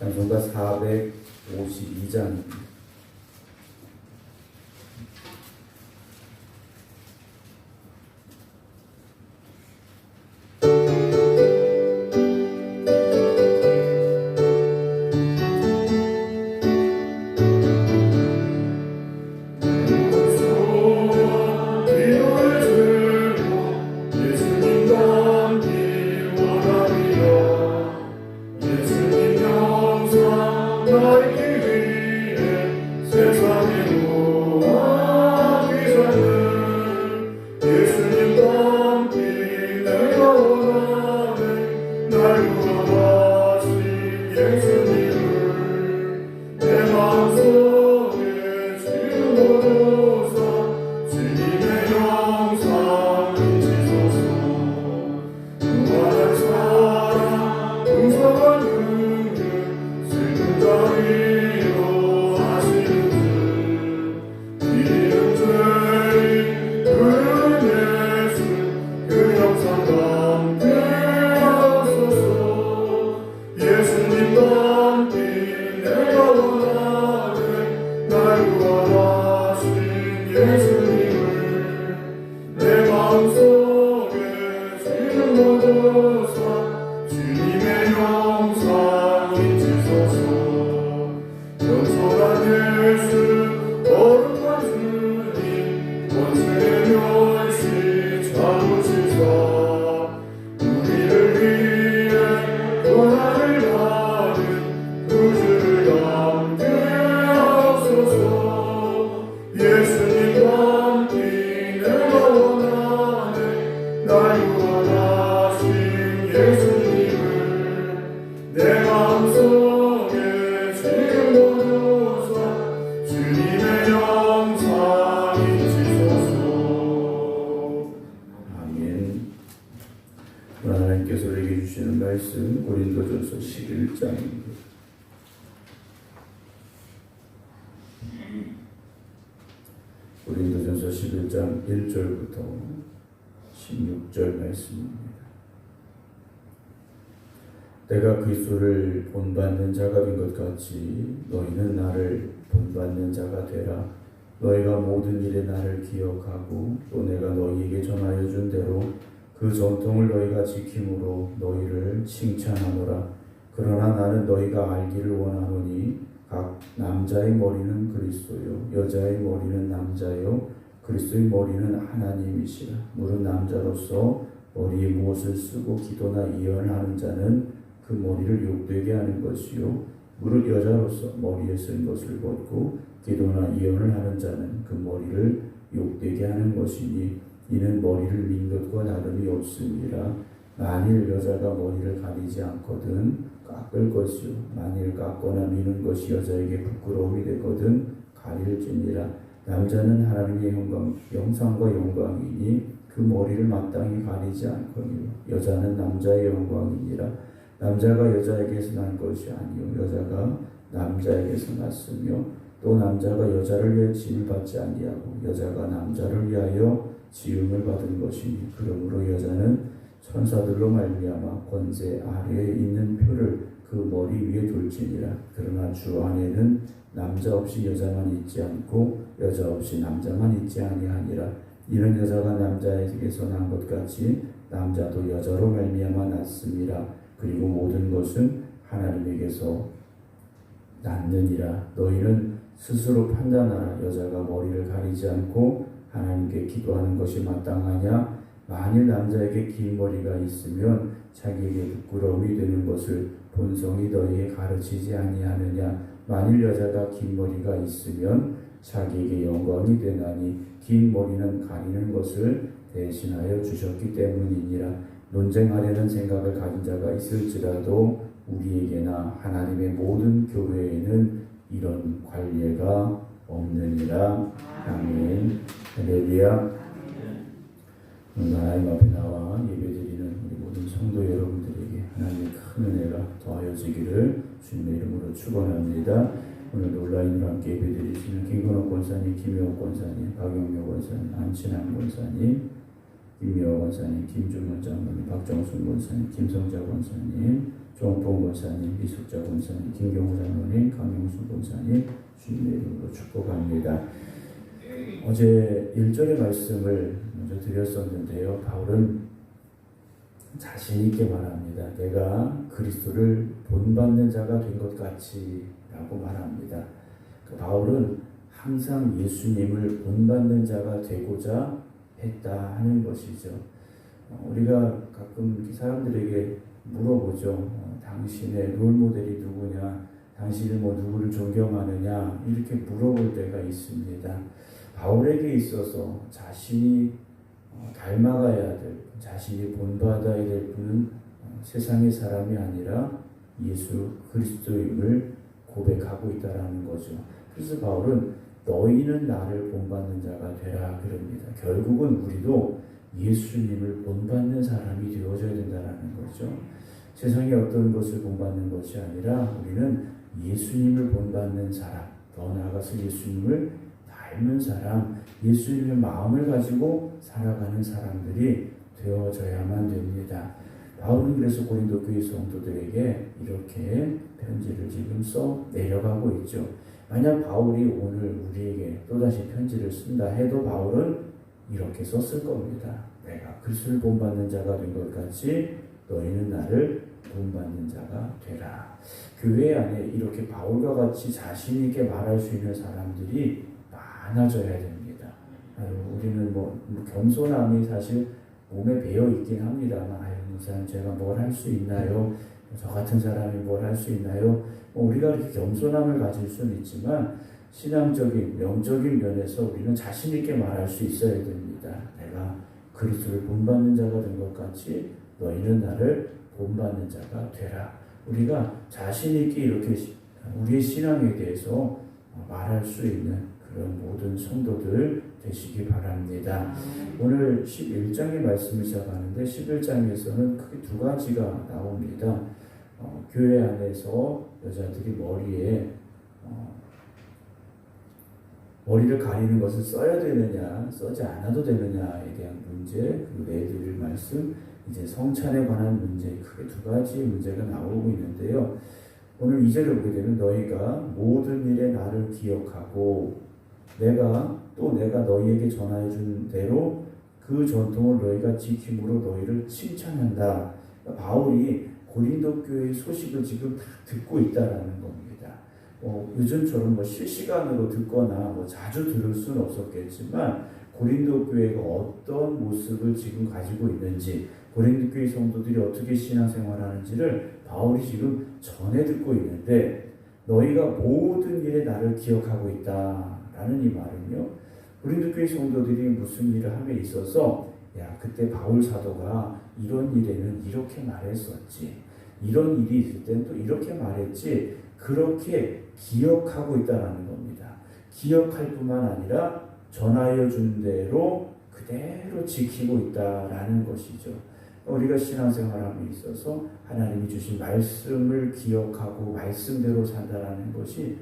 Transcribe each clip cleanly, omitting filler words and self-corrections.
찬송가 452장입니다. 하나님께서 우리에게 주시는 말씀 고린도전서 11장입니다. 고린도전서 11장 1절부터 16절 말씀입니다. 내가 그리스도를 본받는 자가 된 것 같이 너희는 나를 본받는 자가 되라. 너희가 모든 일에 나를 기억하고 또 내가 너희에게 전하여 준 대로 그 전통을 너희가 지킴으로 너희를 칭찬하노라. 그러나 나는 너희가 알기를 원하노니 각 남자의 머리는 그리스도요 여자의 머리는 남자요 그리스도의 머리는 하나님이시라. 무릇 남자로서 머리에 무엇을 쓰고 기도나 이언하는 자는 그 머리를 욕되게 하는 것이요 무릇 여자로서 머리에 쓴 것을 벗고 기도나 이언을 하는 자는 그 머리를 욕되게 하는 것이니 이는 머리를 민 것과 다름이 없습니다. 만일 여자가 머리를 가리지 않거든 깎을 것이요 만일 깎거나 미는 것이 여자에게 부끄러움이 되거든 가릴지니라. 남자는 하나님의 형상과 영광이니 그 머리를 마땅히 가리지 않거니와 여자는 남자의 영광이니라. 남자가 여자에게서 난 것이 아니요 여자가 남자에게서 났으며 또 남자가 여자를 위해 지음을 받지 아니하고 여자가 남자를 위하여 지음을 받은 것이니 그러므로 여자는 천사들로 말미암아 권세 아래에 있는 표를 그 머리 위에 둘지니라. 그러나 주 안에는 남자 없이 여자만 있지 않고 여자 없이 남자만 있지 아니하니라. 이는 여자가 남자에게서 난 것 같이 남자도 여자로 말미암아 났음이라. 그리고 모든 것은 하나님에게서 났느니라. 너희는 스스로 판단하라. 여자가 머리를 가리지 않고 하나님께 기도하는 것이 마땅하냐? 만일 남자에게 긴 머리가 있으면 자기에게 부끄러움이 되는 것을 본성이 너희에게 가르치지 아니하느냐? 만일 여자가 긴 머리가 있으면 자기에게 영광이 되나니 긴 머리는 가리는 것을 대신하여 주셨기 때문이니라. 논쟁하려는 생각을 가진 자가 있을지라도 우리에게나 하나님의 모든 교회에는 이런 관례가 없느니라. 아멘. 할렐루야. 오늘 하나님 앞에 나와 예배드리는 우리 모든 성도 여러분들에게 하나님의 큰 은혜가 더하여지기를 주님의 이름으로 축원합니다. 오늘 온라인으로 함께 예배드리시는 김건옥 권사님, 김효옥 권사님, 박영묘 권사님, 안친환 권사님, 김미화 권사님, 김준원 장로님, 박정순 권사님, 김성자 권사님, 조홍봉 권사님, 이숙자 권사님, 김경호 장로님, 강영수 권사님 주님의 이름으로 축복합니다. 어제 1절의 말씀을 먼저 드렸었는데요. 바울은 자신 있게 말합니다. 내가 그리스도를 본받는 자가 된 것 같이 라고 말합니다. 바울은 항상 예수님을 본받는 자가 되고자 했다 하는 것이죠. 우리가 가끔 사람들에게 물어보죠. 당신의 롤모델이 누구냐? 당신은 누구를 존경하느냐? 이렇게 물어볼 때가 있습니다. 바울에게 있어서 자신이 닮아가야 될, 자신이 본받아야 될 분은 세상의 사람이 아니라 예수 그리스도임을 고백하고 있다라는 거죠. 그래서 바울은 너희는 나를 본받는 자가 되라 그럽니다. 결국은 우리도 예수님을 본받는 사람이 되어져야 된다는 거죠. 세상의 어떤 것을 본받는 것이 아니라 우리는 예수님을 본받는 사람, 더 나아가서 예수님을 닮은 사람, 예수님의 마음을 가지고 살아가는 사람들이 되어져야만 됩니다. 바울은 그래서 고린도 교회 성도들에게 이렇게 편지를 지금 써 내려가고 있죠. 만약 바울이 오늘 우리에게 또다시 편지를 쓴다 해도 바울은 이렇게 썼을 겁니다. 내가 그리스도를 본받는 자가 된 것 같이 너희는 나를 본받는 자가 되라. 교회 안에 이렇게 바울과 같이 자신 있게 말할 수 있는 사람들이 많아져야 됩니다. 우리는 겸손함이 사실 몸에 배어 있긴 합니다만, 목사님 제가 뭘 할 수 있나요? 저 같은 사람이 뭘 할 수 있나요? 우리가 이렇게 겸손함을 가질 수는 있지만 신앙적인, 영적인 면에서 우리는 자신 있게 말할 수 있어야 됩니다. 내가 그리스도를 본받는 자가 된 것 같이 너희는 나를 본받는 자가 되라. 우리가 자신 있게 이렇게 우리의 신앙에 대해서 말할 수 있는 그런 모든 성도들 되시기 바랍니다. 오늘 11장의 말씀을 시작하는데 11장에서는 크게 두 가지가 나옵니다. 교회 안에서 여자들이 머리를 가리는 것을 써야 되느냐, 써지 않아도 되느냐에 대한 문제, 그리고 내드릴 말씀, 이제 성찬에 관한 문제, 크게 두 가지 문제가 나오고 있는데요. 오늘 2절을 보게 되면 너희가 모든 일에 나를 기억하고 내가 너희에게 전하여 준 대로 그 전통을 너희가 지킴으로 너희를 칭찬한다. 그러니까 바울이 고린도 교회의 소식을 지금 다 듣고 있다라는 겁니다. 요즘처럼 실시간으로 듣거나 자주 들을 수는 없었겠지만 고린도 교회가 어떤 모습을 지금 가지고 있는지, 고린도 교회 성도들이 어떻게 신앙생활하는지를 바울이 지금 전해 듣고 있는데, 너희가 모든 일에 나를 기억하고 있다라는 이 말은요, 고린도 교회 성도들이 무슨 일을 함에 있어서 그때 바울 사도가 이런 일에는 이렇게 말했었지, 이런 일이 있을 땐 또 이렇게 말했지, 그렇게 기억하고 있다라는 겁니다. 기억할 뿐만 아니라 전하여 준 대로 그대로 지키고 있다라는 것이죠. 우리가 신앙생활함에 있어서 하나님이 주신 말씀을 기억하고 말씀대로 산다라는 것이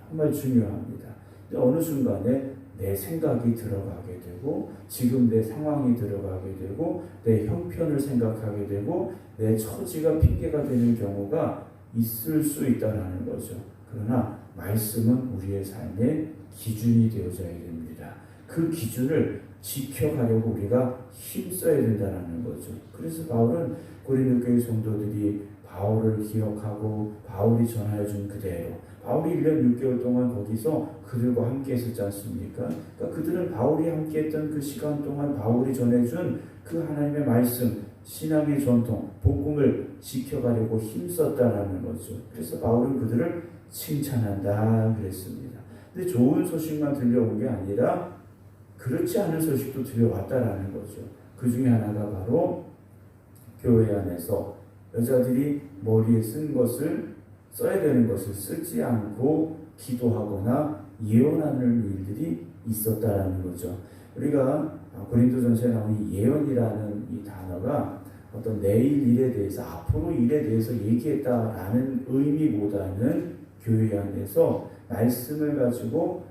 정말 중요합니다. 어느 순간에 내 생각이 들어가게 되고, 지금 내 상황이 들어가게 되고, 내 형편을 생각하게 되고, 내 처지가 핑계가 되는 경우가 있을 수 있다는 거죠. 그러나 말씀은 우리의 삶의 기준이 되어져야 됩니다. 그 기준을 지켜가려고 우리가 힘써야 된다는 거죠. 그래서 바울은 고린도 교회 성도들이 바울을 기억하고 바울이 전하여 준 그대로, 바울이 1년 6개월 동안 거기서 그들과 함께 했었지 않습니까? 그러니까 그들은 바울이 함께 했던 그 시간 동안 바울이 전해준 그 하나님의 말씀, 신앙의 전통, 복음을 지켜가려고 힘썼다라는 거죠. 그래서 바울은 그들을 칭찬한다 그랬습니다. 근데 좋은 소식만 들려온 게 아니라 그렇지 않은 소식도 들려왔다라는 거죠. 그 중에 하나가 바로 교회 안에서 여자들이 머리에 써야 되는 것을 쓰지 않고 기도하거나 예언하는 일들이 있었다라는 거죠. 우리가 고린도전서에 나오는 이 예언이라는 이 단어가 어떤 내일 일에 대해서, 앞으로 일에 대해서 얘기했다라는 의미보다는 교회 안에서 말씀을 가지고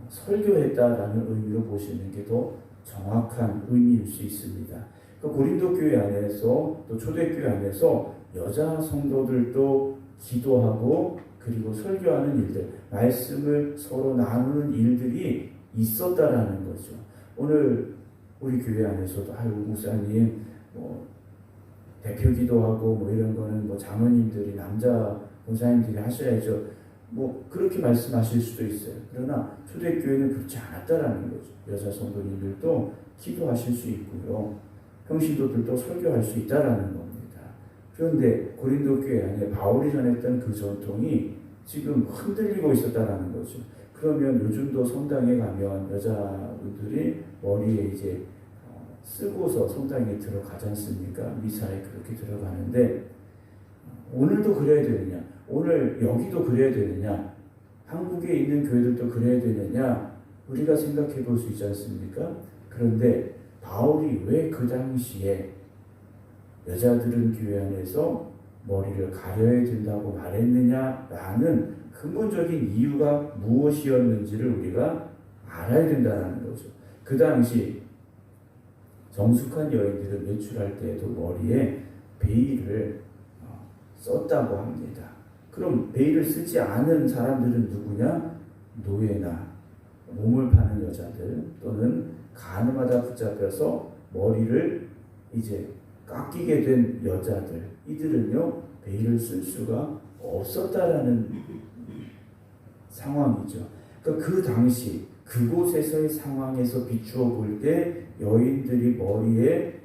설교했다라는 의미로 보시는 게 더 정확한 의미일 수 있습니다. 그러니까 고린도 교회 안에서, 또 초대교회 안에서 여자 성도들도 기도하고 그리고 설교하는 일들, 말씀을 서로 나누는 일들이 있었다라는 거죠. 오늘 우리 교회 안에서도 목사님 대표 기도하고 이런 거는 장로님들이 남자 목사님들이 하셔야죠. 그렇게 말씀하실 수도 있어요. 그러나 초대교회는 그렇지 않았다라는 거죠. 여자 성도님들도 기도하실 수 있고요. 평신도들도 설교할 수 있다라는 겁니다. 그런데 고린도 교회 안에 바울이 전했던 그 전통이 지금 흔들리고 있었다라는 거죠. 그러면 요즘도 성당에 가면 여자분들이 머리에 이제 쓰고서 성당에 들어가지 않습니까? 미사에 그렇게 들어가는데 오늘도 그래야 되느냐? 오늘 여기도 그래야 되느냐? 한국에 있는 교회들도 그래야 되느냐? 우리가 생각해 볼 수 있지 않습니까? 그런데 바울이 왜 그 당시에 여자들은 교회 안에서 머리를 가려야 된다고 말했느냐라는 근본적인 이유가 무엇이었는지를 우리가 알아야 된다는 거죠. 그 당시 정숙한 여인들은 외출할 때에도 머리에 베일을 썼다고 합니다. 그럼 베일을 쓰지 않은 사람들은 누구냐? 노예나 몸을 파는 여자들 또는 간음하다 붙잡혀서 머리를 이제 깎이게 된 여자들, 이들은요 베일을 쓸 수가 없었다라는 상황이죠. 그러니까 그 당시 그곳에서의 상황에서 비추어 볼 때 여인들이 머리에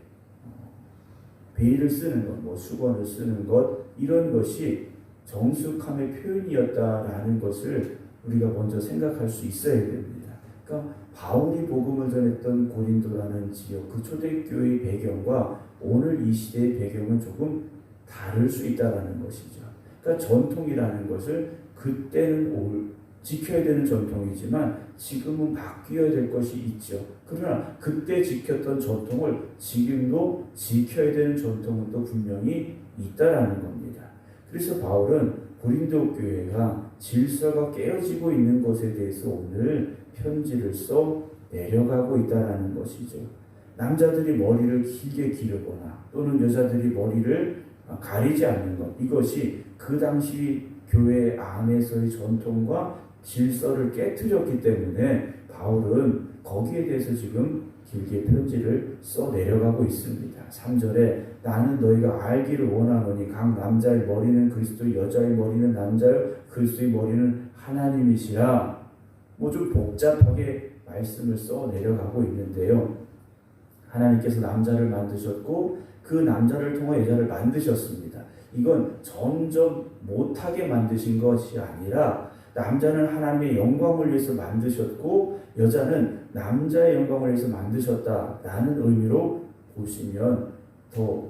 베일을 쓰는 것, 수건을 쓰는 것, 이런 것이 정숙함의 표현이었다라는 것을 우리가 먼저 생각할 수 있어야 됩니다. 그러니까 바울이 복음을 전했던 고린도라는 지역, 그 초대교회의 배경과 오늘 이 시대의 배경은 조금 다를 수 있다는 것이죠. 그러니까 전통이라는 것을 그때는 지켜야 되는 전통이지만 지금은 바뀌어야 될 것이 있죠. 그러나 그때 지켰던 전통을 지금도 지켜야 되는 전통은 또 분명히 있다라는 겁니다. 그래서 바울은 고린도 교회가 질서가 깨어지고 있는 것에 대해서 오늘 편지를 써 내려가고 있다라는 것이죠. 남자들이 머리를 길게 기르거나 또는 여자들이 머리를 가리지 않는 것, 이것이 그 당시 교회 안에서의 전통과 질서를 깨트렸기 때문에 바울은 거기에 대해서 지금 길게 편지를 써 내려가고 있습니다. 3절에 나는 너희가 알기를 원하노니 각 남자의 머리는 그리스도, 여자의 머리는 남자요 그리스도의 머리는 하나님이시라. 좀 복잡하게 말씀을 써 내려가고 있는데요. 하나님께서 남자를 만드셨고 그 남자를 통해 여자를 만드셨습니다. 이건 점점 못하게 만드신 것이 아니라 남자는 하나님의 영광을 위해서 만드셨고 여자는 남자의 영광을 위해서 만드셨다라는 의미로 보시면 더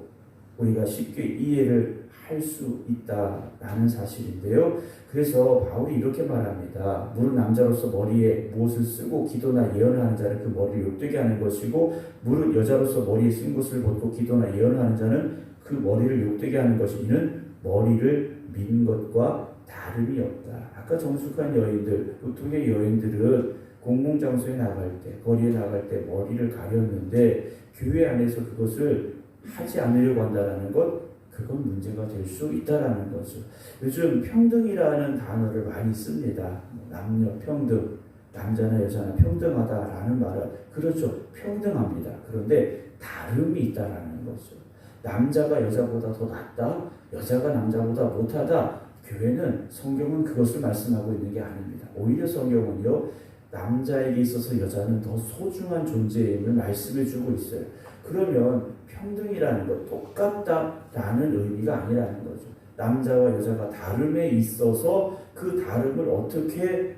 우리가 쉽게 이해를 할 수 있다라는 사실인데요. 그래서 바울이 이렇게 말합니다. 무릇 남자로서 머리에 무엇을 쓰고 기도나 예언을 하는 자는 그 머리를 욕되게 하는 것이고 무릇 여자로서 머리에 쓴 것을 벗고 기도나 예언을 하는 자는 그 머리를 욕되게 하는 것이 이는 머리를 민 것과 다름이 없다. 아까 정숙한 여인들, 보통의 여인들은 공공장소에 나갈 때, 거리에 나갈 때 머리를 가렸는데 교회 안에서 그것을 하지 않으려고 한다는 것, 그건 문제가 될 수 있다라는 거죠. 요즘 평등이라는 단어를 많이 씁니다. 남녀 평등, 남자나 여자나 평등하다라는 말은 그렇죠. 평등합니다. 그런데 다름이 있다라는 거죠. 남자가 여자보다 더 낫다, 여자가 남자보다 못하다. 교회는 성경은 그것을 말씀하고 있는 게 아닙니다. 오히려 성경은요, 남자에게 있어서 여자는 더 소중한 존재임을 말씀해주고 있어요. 그러면 평등이라는 것, 똑같다라는 의미가 아니라는 거죠. 남자와 여자가 다름에 있어서 그 다름을 어떻게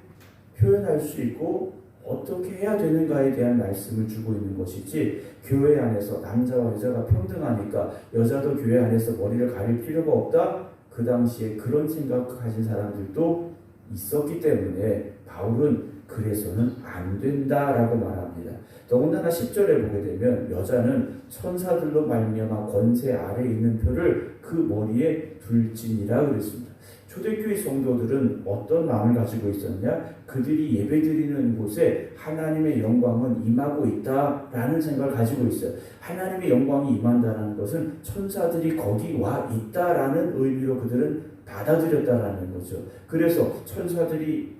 표현할 수 있고 어떻게 해야 되는가에 대한 말씀을 주고 있는 것이지, 교회 안에서 남자와 여자가 평등하니까 여자도 교회 안에서 머리를 가릴 필요가 없다? 그 당시에 그런 생각 가진 사람들도 있었기 때문에 바울은 그래서는 안 된다라고 말합니다. 더군다나 10절에 보게 되면 여자는 천사들로 말미암아 권세 아래에 있는 표를 그 머리에 둘지니라 그랬습니다. 초대교회 성도들은 어떤 마음을 가지고 있었냐? 그들이 예배드리는 곳에 하나님의 영광은 임하고 있다라는 생각을 가지고 있어요. 하나님의 영광이 임한다는 것은 천사들이 거기 와 있다라는 의미로 그들은 받아들였다라는 거죠. 그래서 천사들이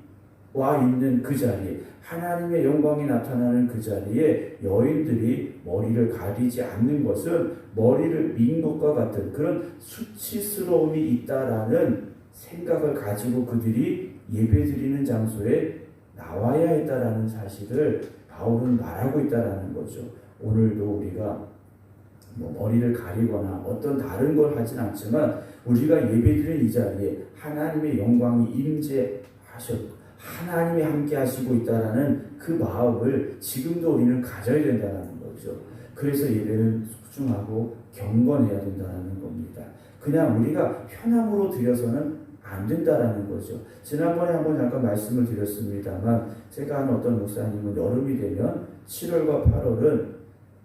와 있는 그 자리에, 하나님의 영광이 나타나는 그 자리에 여인들이 머리를 가리지 않는 것은 머리를 민 것과 같은 그런 수치스러움이 있다라는 생각을 가지고 그들이 예배드리는 장소에 나와야 했다라는 사실을 바울은 말하고 있다라는 거죠. 오늘도 우리가 머리를 가리거나 어떤 다른 걸 하진 않지만 우리가 예배드리는 이 자리에 하나님의 영광이 임재하셨고 하나님이 함께 하시고 있다라는 그 마음을 지금도 우리는 가져야 된다는 거죠. 그래서 예배는 소중하고 경건해야 된다는 겁니다. 그냥 우리가 편함으로 드려서는 안 된다라는 거죠. 지난번에 한번 잠깐 말씀을 드렸습니다만 제가 아는 어떤 목사님은 여름이 되면 7월과 8월은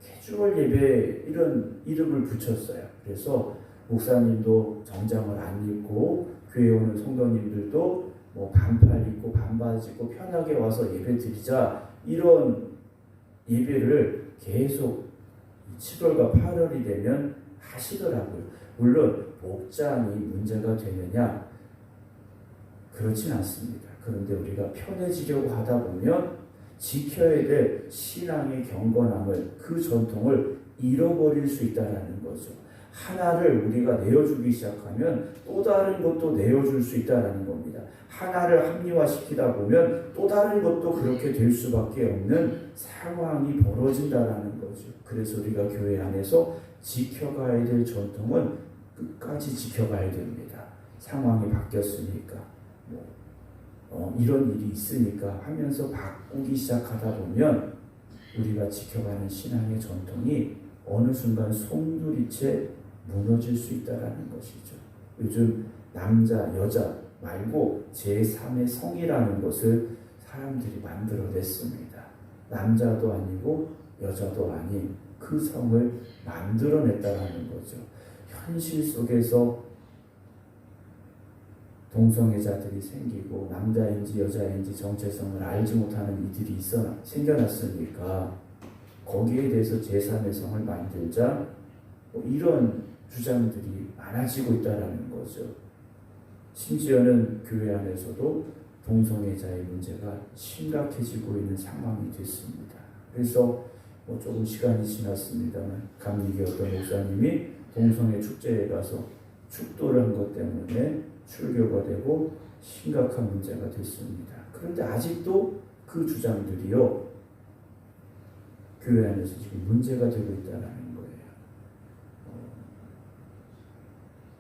캐주얼 예배 이런 이름을 붙였어요. 그래서 목사님도 정장을 안 입고 교회 오는 성도님들도 반팔 입고 반바지 입고 편하게 와서 예배 드리자 이런 예배를 계속 7월과 8월이 되면 하시더라고요. 물론 목장이 문제가 되느냐? 그렇진 않습니다. 그런데 우리가 편해지려고 하다 보면 지켜야 될 신앙의 경건함을 그 전통을 잃어버릴 수 있다는 거죠. 하나를 우리가 내어주기 시작하면 또 다른 것도 내어줄 수 있다는 겁니다. 하나를 합리화시키다 보면 또 다른 것도 그렇게 될 수밖에 없는 상황이 벌어진다는 거죠. 그래서 우리가 교회 안에서 지켜가야 될 전통은 끝까지 지켜가야 됩니다. 상황이 바뀌었으니까 이런 일이 있으니까 하면서 바꾸기 시작하다 보면 우리가 지켜가는 신앙의 전통이 어느 순간 송두리째 무너질 수 있다는 것이죠. 요즘 남자, 여자 말고 제3의 성이라는 것을 사람들이 만들어냈습니다. 남자도 아니고 여자도 아닌 그 성을 만들어냈다는 거죠. 현실 속에서 동성애자들이 생기고 남자인지 여자인지 정체성을 알지 못하는 이들이 생겨났으니까 거기에 대해서 제3의 성을 만들자 이런 주장들이 많아지고 있다는 거죠. 심지어는 교회 안에서도 동성애자의 문제가 심각해지고 있는 상황이 됐습니다. 그래서 조금 시간이 지났습니다만 감리교 어떤 목사님이 동성애 축제에 가서 축도를 한 것 때문에 출교가 되고 심각한 문제가 됐습니다. 그런데 아직도 그 주장들이요 교회 안에서 지금 문제가 되고 있다는 거예요.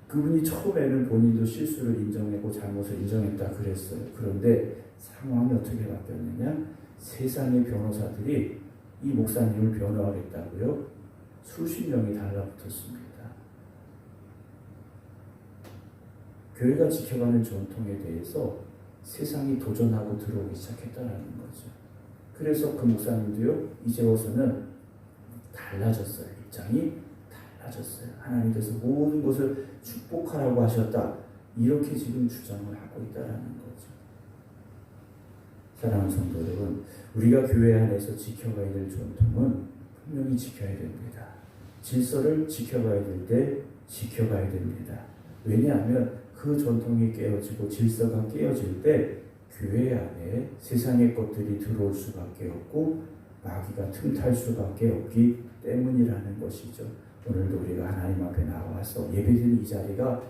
그분이 처음에는 본인도 실수를 인정하고 잘못을 인정했다 그랬어요. 그런데 상황이 어떻게 바뀌었느냐? 세상의 변호사들이 이 목사님을 변호하겠다고요 수십 명이 달라붙었습니다. 교회가 지켜가는 전통에 대해서 세상이 도전하고 들어오기 시작했다는 거죠. 그래서 그 목사님도요 이제 와서는 달라졌어요. 입장이 달라졌어요. 하나님께서 모든 것을 축복하라고 하셨다. 이렇게 지금 주장을 하고 있다는 거죠. 사랑하는 성도 여러분, 우리가 교회 안에서 지켜가야 될 전통은 분명히 지켜야 됩니다. 질서를 지켜가야 될 때 지켜가야 됩니다. 왜냐하면 그 전통이 깨어지고 질서가 깨어질 때 교회 안에 세상의 것들이 들어올 수밖에 없고 마귀가 틈탈 수밖에 없기 때문이라는 것이죠. 오늘도 우리가 하나님 앞에 나와서 예배드리는 이 자리가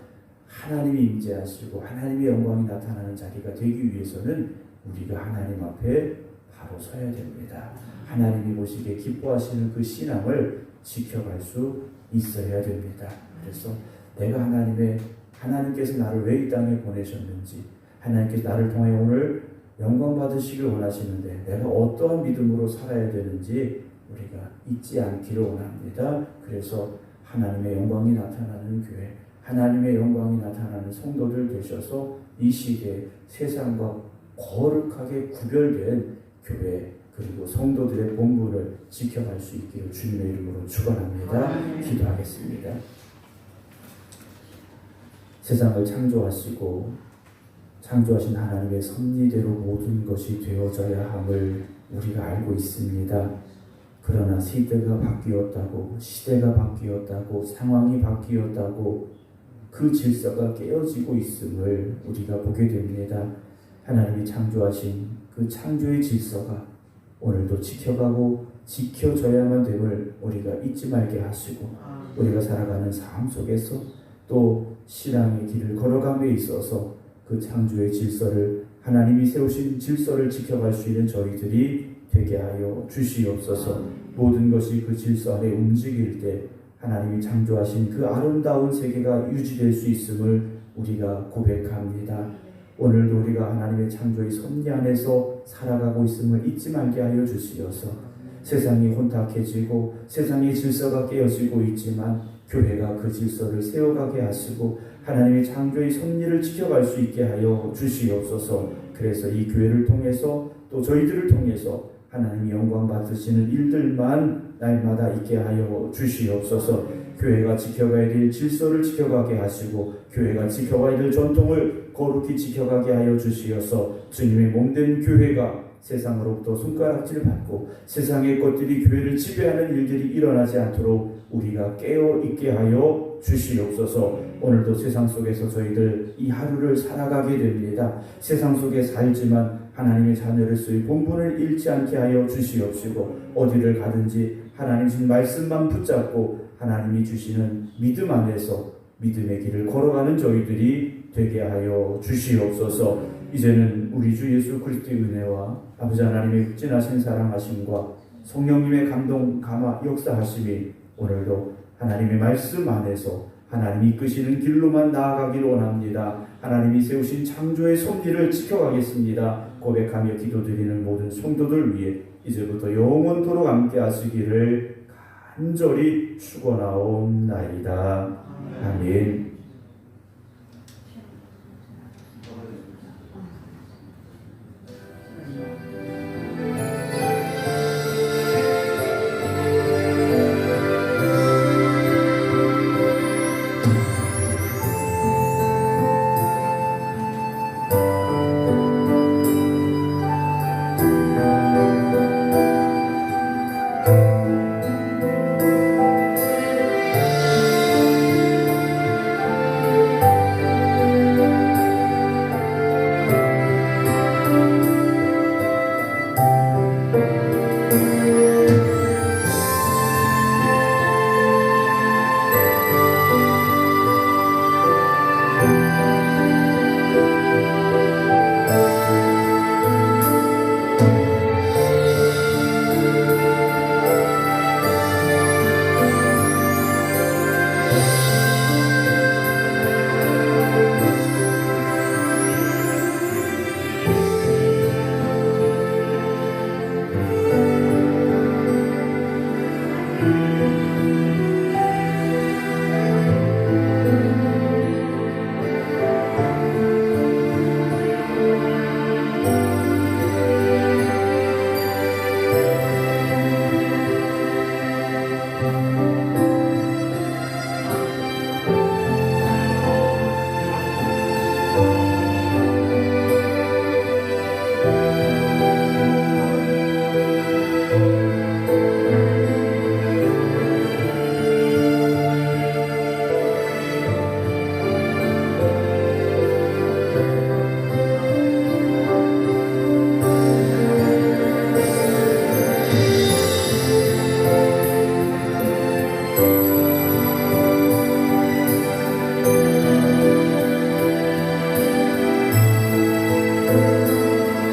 하나님이 임재하시고 하나님의 영광이 나타나는 자리가 되기 위해서는 우리가 하나님 앞에 바로 서야 됩니다. 하나님이 보시기에 기뻐하시는 그 신앙을 지켜갈 수 있어야 됩니다. 그래서 내가 하나님께서 나를 왜 이 땅에 보내셨는지, 하나님께서 나를 통해 오늘 영광 받으시길 원하시는데 내가 어떠한 믿음으로 살아야 되는지 우리가 잊지 않기를 원합니다. 그래서 하나님의 영광이 나타나는 교회, 하나님의 영광이 나타나는 성도들 되셔서 이 시대에 세상과 거룩하게 구별된 교회 그리고 성도들의 본분을 지켜갈 수 있기를 주님의 이름으로 축원합니다. 기도하겠습니다. 세상을 창조하시고 창조하신 하나님의 섭리대로 모든 것이 되어져야 함을 우리가 알고 있습니다. 그러나 시대가 바뀌었다고, 시대가 바뀌었다고, 상황이 바뀌었다고 그 질서가 깨어지고 있음을 우리가 보게 됩니다. 하나님이 창조하신 그 창조의 질서가 오늘도 지켜가고 지켜져야만 됨을 우리가 잊지 말게 하시고, 우리가 살아가는 삶 속에서 또 신앙의 길을 걸어감에 있어서 그 창조의 질서를, 하나님이 세우신 질서를 지켜갈 수 있는 저희들이 되게 하여 주시옵소서. 모든 것이 그 질서 안에 움직일 때 하나님이 창조하신 그 아름다운 세계가 유지될 수 있음을 우리가 고백합니다. 오늘도 우리가 하나님의 창조의 섭리 안에서 살아가고 있음을 잊지 말게 하여 주시어서, 세상이 혼탁해지고 세상의 질서가 깨어지고 있지만 교회가 그 질서를 세워가게 하시고 하나님의 창조의 섭리를 지켜갈 수 있게 하여 주시옵소서. 그래서 이 교회를 통해서 또 저희들을 통해서 하나님이 영광 받으시는 일들만 날마다 있게 하여 주시옵소서. 교회가 지켜가야 될 질서를 지켜가게 하시고 교회가 지켜가야 될 전통을 거룩히 지켜가게 하여 주시어서 주님의 몸된 교회가 세상으로부터 손가락질을 받고 세상의 것들이 교회를 지배하는 일들이 일어나지 않도록 우리가 깨어 있게 하여 주시옵소서. 오늘도 세상 속에서 저희들 이 하루를 살아가게 됩니다. 세상 속에 살지만 하나님의 자녀로서의 본분을 잃지 않게 하여 주시옵시고, 어디를 가든지 하나님 주신 말씀만 붙잡고 하나님이 주시는 믿음 안에서 믿음의 길을 걸어가는 저희들이 되게 하여 주시옵소서. 이제는 우리 주 예수 그리스도의 은혜와 아버지 하나님의 극진하신 사랑하심과 성령님의 감동 감화 역사하심이 오늘도 하나님의 말씀 안에서 하나님이 이끄시는 길로만 나아가기를 원합니다. 하나님이 세우신 창조의 섭리를 지켜가겠습니다. 고백하며 기도드리는 모든 성도들 위해 이제부터 영원토록 함께 하시기를 간절히 축원하옵나이다. 아멘.